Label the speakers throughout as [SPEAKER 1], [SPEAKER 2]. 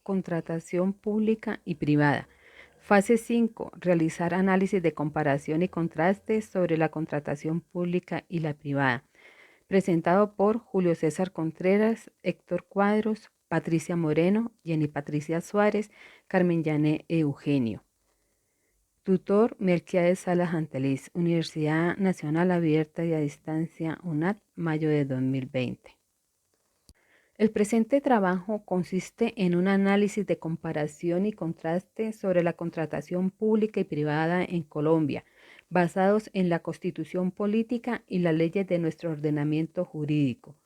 [SPEAKER 1] contratación pública y privada. Fase 5. Realizar análisis de comparación y contraste sobre la contratación pública y la privada. Presentado por Julio César Contreras, Héctor Cuadros, Patricia Moreno, Jenny Patricia Suárez, Carmen Yané Eugenio. Tutor Melquiades Salas Anteliz, Universidad Nacional Abierta y a Distancia UNAD, mayo de 2020. El presente trabajo consiste en un análisis de comparación y contraste sobre la contratación pública y privada en Colombia, basados en la Constitución Política y las leyes de nuestro ordenamiento jurídico.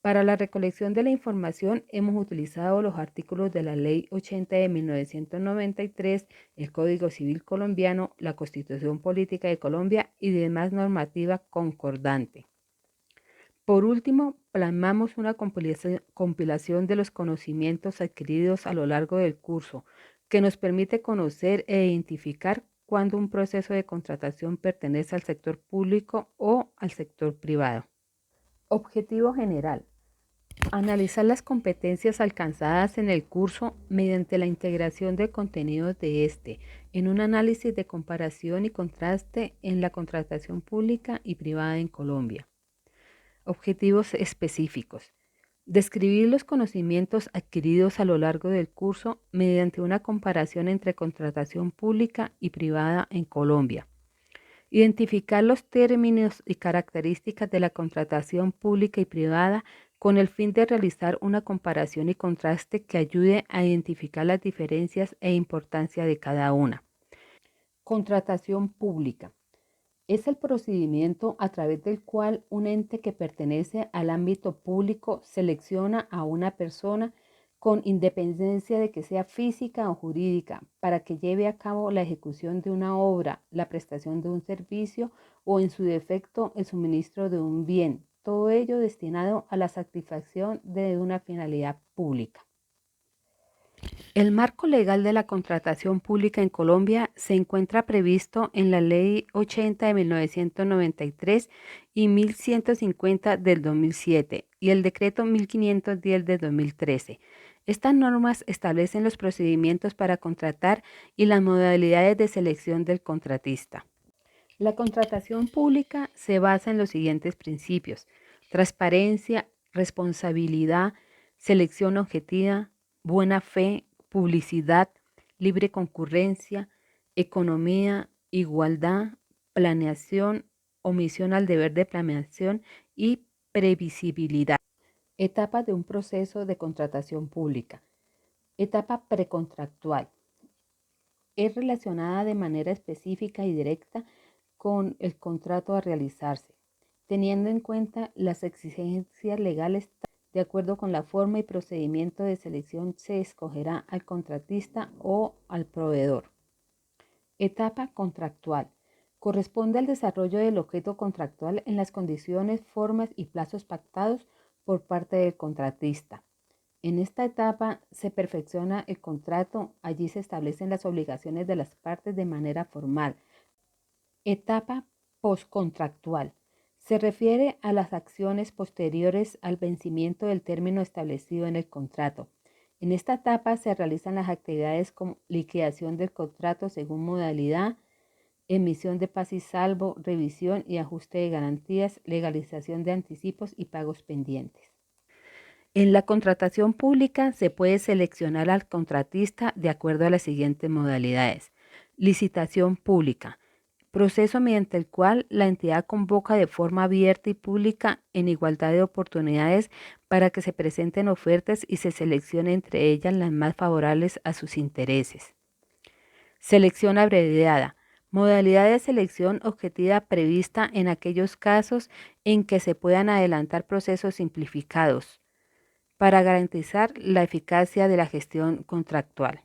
[SPEAKER 1] Para la recolección de la información hemos utilizado los artículos de la Ley 80 de 1993, el Código Civil colombiano, la Constitución Política de Colombia y demás normativa concordante. Por último, plasmamos una compilación de los conocimientos adquiridos a lo largo del curso, que nos permite conocer e identificar cuándo un proceso de contratación pertenece al sector público o al sector privado. Objetivo general. Analizar las competencias alcanzadas en el curso mediante la integración de contenidos de este en un análisis de comparación y contraste en la contratación pública y privada en Colombia. Objetivos específicos. Describir los conocimientos adquiridos a lo largo del curso mediante una comparación entre contratación pública y privada en Colombia. Identificar los términos y características de la contratación pública y privada con el fin de realizar una comparación y contraste que ayude a identificar las diferencias e importancia de cada una. Contratación pública. Es el procedimiento a través del cual un ente que pertenece al ámbito público selecciona a una persona con independencia de que sea física o jurídica para que lleve a cabo la ejecución de una obra, la prestación de un servicio o en su defecto el suministro de un bien, todo ello destinado a la satisfacción de una finalidad pública. El marco legal de la contratación pública en Colombia se encuentra previsto en la Ley 80 de 1993 y 1150 del 2007 y el Decreto 1510 de 2013. Estas normas establecen los procedimientos para contratar y las modalidades de selección del contratista. La contratación pública se basa en los siguientes principios: transparencia, responsabilidad, selección objetiva, buena fe, publicidad, libre concurrencia, economía, igualdad, planeación, omisión al deber de planeación y previsibilidad. Etapas de un proceso de contratación pública. Etapa precontractual. Es relacionada de manera específica y directa con el contrato a realizarse, teniendo en cuenta las exigencias legales. De acuerdo con la forma y procedimiento de selección se escogerá al contratista o al proveedor. Etapa contractual. Corresponde al desarrollo del objeto contractual en las condiciones, formas y plazos pactados por parte del contratista. En esta etapa se perfecciona el contrato, allí se establecen las obligaciones de las partes de manera formal. Etapa postcontractual. Se refiere a las acciones posteriores al vencimiento del término establecido en el contrato. En esta etapa se realizan las actividades como liquidación del contrato según modalidad, emisión de paz y salvo, revisión y ajuste de garantías, legalización de anticipos y pagos pendientes. En la contratación pública se puede seleccionar al contratista de acuerdo a las siguientes modalidades. Licitación pública. Proceso mediante el cual la entidad convoca de forma abierta y pública en igualdad de oportunidades para que se presenten ofertas y se seleccione entre ellas las más favorables a sus intereses. Selección abreviada. Modalidad de selección objetiva prevista en aquellos casos en que se puedan adelantar procesos simplificados para garantizar la eficacia de la gestión contractual.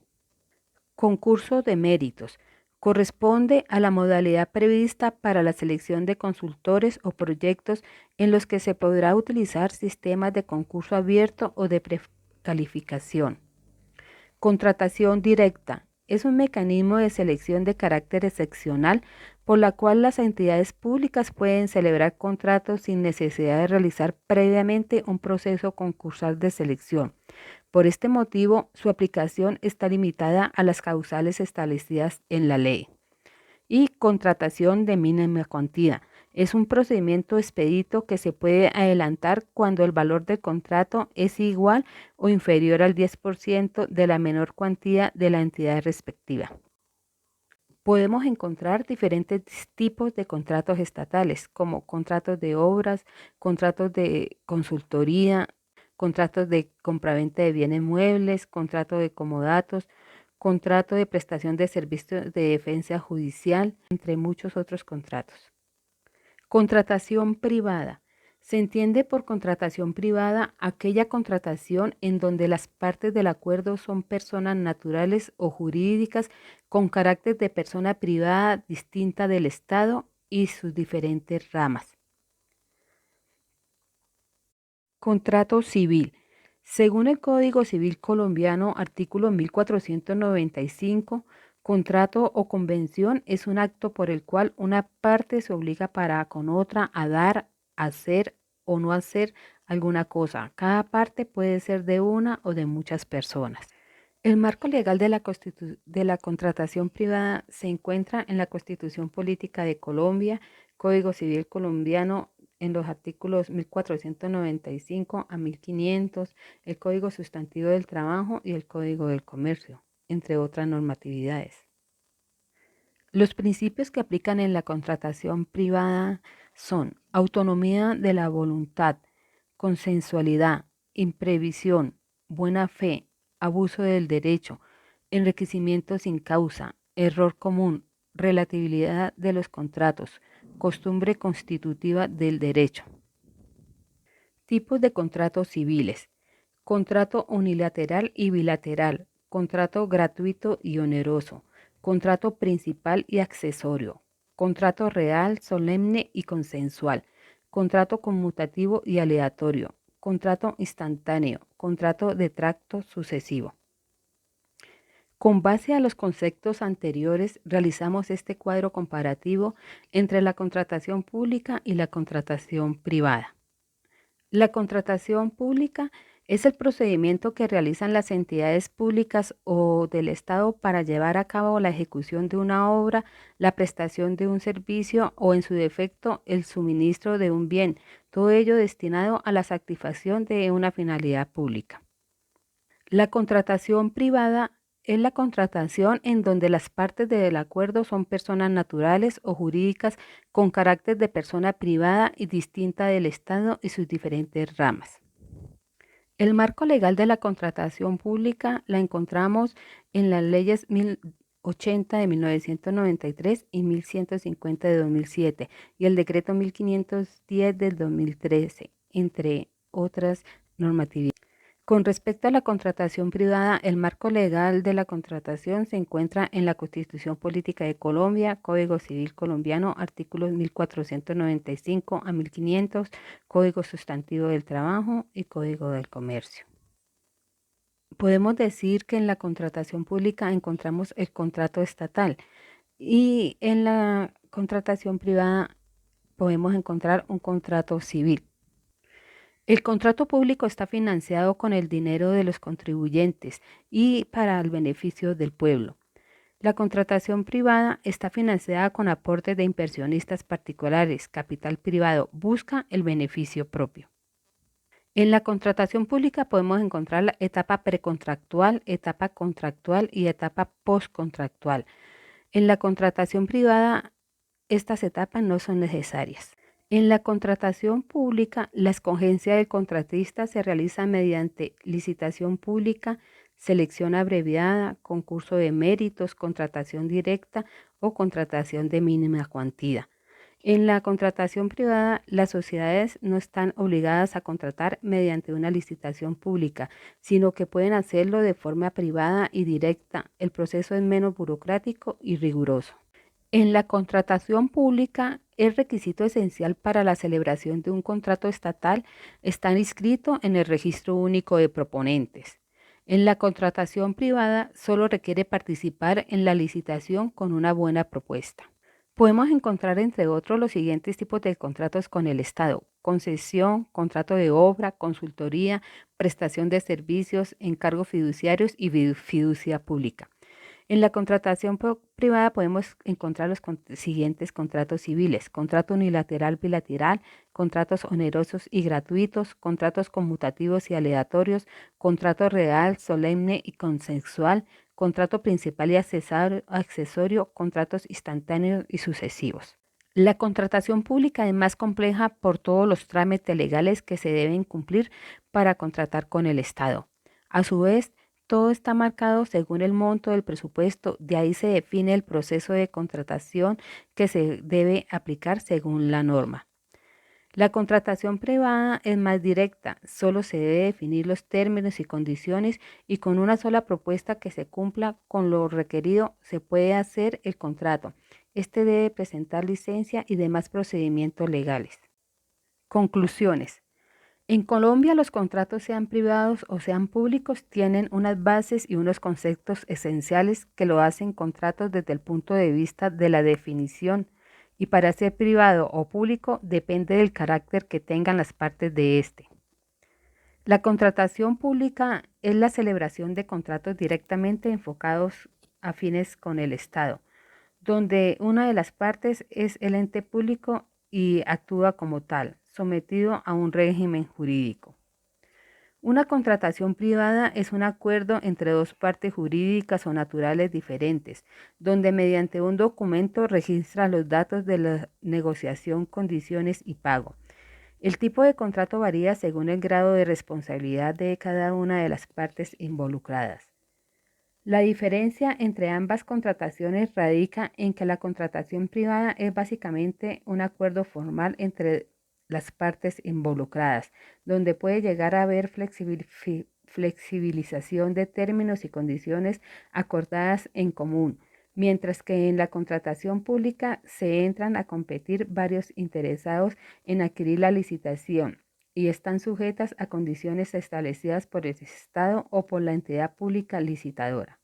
[SPEAKER 1] Concurso de méritos. Corresponde a la modalidad prevista para la selección de consultores o proyectos en los que se podrá utilizar sistemas de concurso abierto o de precalificación. Contratación directa. Es un mecanismo de selección de carácter excepcional por la cual las entidades públicas pueden celebrar contratos sin necesidad de realizar previamente un proceso concursal de selección. Por este motivo, su aplicación está limitada a las causales establecidas en la ley. Y contratación de mínima cuantía. Es un procedimiento expedito que se puede adelantar cuando el valor del contrato es igual o inferior al 10% de la menor cuantía de la entidad respectiva. Podemos encontrar diferentes tipos de contratos estatales, como contratos de obras, contratos de consultoría, contratos de compraventa de bienes muebles, contrato de comodatos, contrato de prestación de servicios de defensa judicial, entre muchos otros contratos. Contratación privada. Se entiende por contratación privada aquella contratación en donde las partes del acuerdo son personas naturales o jurídicas con carácter de persona privada distinta del Estado y sus diferentes ramas. Contrato civil. Según el Código Civil colombiano, artículo 1495, contrato o convención es un acto por el cual una parte se obliga para con otra a dar, hacer o no hacer alguna cosa. Cada parte puede ser de una o de muchas personas. El marco legal de la contratación privada se encuentra en la Constitución Política de Colombia, Código Civil colombiano, en los artículos 1495 a 1500, el Código Sustantivo del Trabajo y el Código del Comercio, entre otras normatividades. Los principios que aplican en la contratación privada son autonomía de la voluntad, consensualidad, imprevisión, buena fe, abuso del derecho, enriquecimiento sin causa, error común, relatividad de los contratos, costumbre constitutiva del derecho. Tipos de contratos civiles. Contrato unilateral y bilateral, contrato gratuito y oneroso, contrato principal y accesorio, contrato real, solemne y consensual, contrato conmutativo y aleatorio, contrato instantáneo, contrato de tracto sucesivo. Con base a los conceptos anteriores, realizamos este cuadro comparativo entre la contratación pública y la contratación privada. La contratación pública es el procedimiento que realizan las entidades públicas o del Estado para llevar a cabo la ejecución de una obra, la prestación de un servicio o, en su defecto, el suministro de un bien, todo ello destinado a la satisfacción de una finalidad pública. La contratación privada es la contratación en donde las partes del acuerdo son personas naturales o jurídicas con carácter de persona privada y distinta del Estado y sus diferentes ramas. El marco legal de la contratación pública la encontramos en las leyes 1080 de 1993 y 1150 de 2007 y el decreto 1510 del 2013, entre otras normatividades. Con respecto a la contratación privada, el marco legal de la contratación se encuentra en la Constitución Política de Colombia, Código Civil colombiano, artículos 1495 a 1500, Código Sustantivo del Trabajo y Código del Comercio. Podemos decir que en la contratación pública encontramos el contrato estatal y en la contratación privada podemos encontrar un contrato civil. El contrato público está financiado con el dinero de los contribuyentes y para el beneficio del pueblo. La contratación privada está financiada con aportes de inversionistas particulares, capital privado, busca el beneficio propio. En la contratación pública podemos encontrar la etapa precontractual, etapa contractual y etapa postcontractual. En la contratación privada, estas etapas no son necesarias. En la contratación pública, la escogencia del contratista se realiza mediante licitación pública, selección abreviada, concurso de méritos, contratación directa o contratación de mínima cuantía. En la contratación privada, las sociedades no están obligadas a contratar mediante una licitación pública, sino que pueden hacerlo de forma privada y directa. El proceso es menos burocrático y riguroso. En la contratación pública, el requisito esencial para la celebración de un contrato estatal está inscrito en el Registro Único de Proponentes. En la contratación privada, solo requiere participar en la licitación con una buena propuesta. Podemos encontrar, entre otros, los siguientes tipos de contratos con el Estado: concesión, contrato de obra, consultoría, prestación de servicios, encargos fiduciarios y fiducia pública. En la contratación privada podemos encontrar los siguientes contratos civiles: contrato unilateral bilateral, contratos onerosos y gratuitos, contratos conmutativos y aleatorios, contrato real, solemne y consensual, contrato principal y accesorio, contratos instantáneos y sucesivos. La contratación pública es más compleja por todos los trámites legales que se deben cumplir para contratar con el Estado. A su vez, todo está marcado según el monto del presupuesto, de ahí se define el proceso de contratación que se debe aplicar según la norma. La contratación privada es más directa, solo se debe definir los términos y condiciones y con una sola propuesta que se cumpla con lo requerido se puede hacer el contrato. Este debe presentar licencia y demás procedimientos legales. Conclusiones. En Colombia, los contratos, sean privados o sean públicos, tienen unas bases y unos conceptos esenciales que lo hacen contratos desde el punto de vista de la definición, y para ser privado o público depende del carácter que tengan las partes de este. La contratación pública es la celebración de contratos directamente enfocados a fines con el Estado, donde una de las partes es el ente público y actúa como tal, sometido a un régimen jurídico. Una contratación privada es un acuerdo entre dos partes jurídicas o naturales diferentes, donde mediante un documento registra los datos de la negociación, condiciones y pago. El tipo de contrato varía según el grado de responsabilidad de cada una de las partes involucradas. La diferencia entre ambas contrataciones radica en que la contratación privada es básicamente un acuerdo formal entre las partes involucradas, donde puede llegar a haber flexibilización de términos y condiciones acordadas en común, mientras que en la contratación pública se entran a competir varios interesados en adquirir la licitación y están sujetas a condiciones establecidas por el Estado o por la entidad pública licitadora.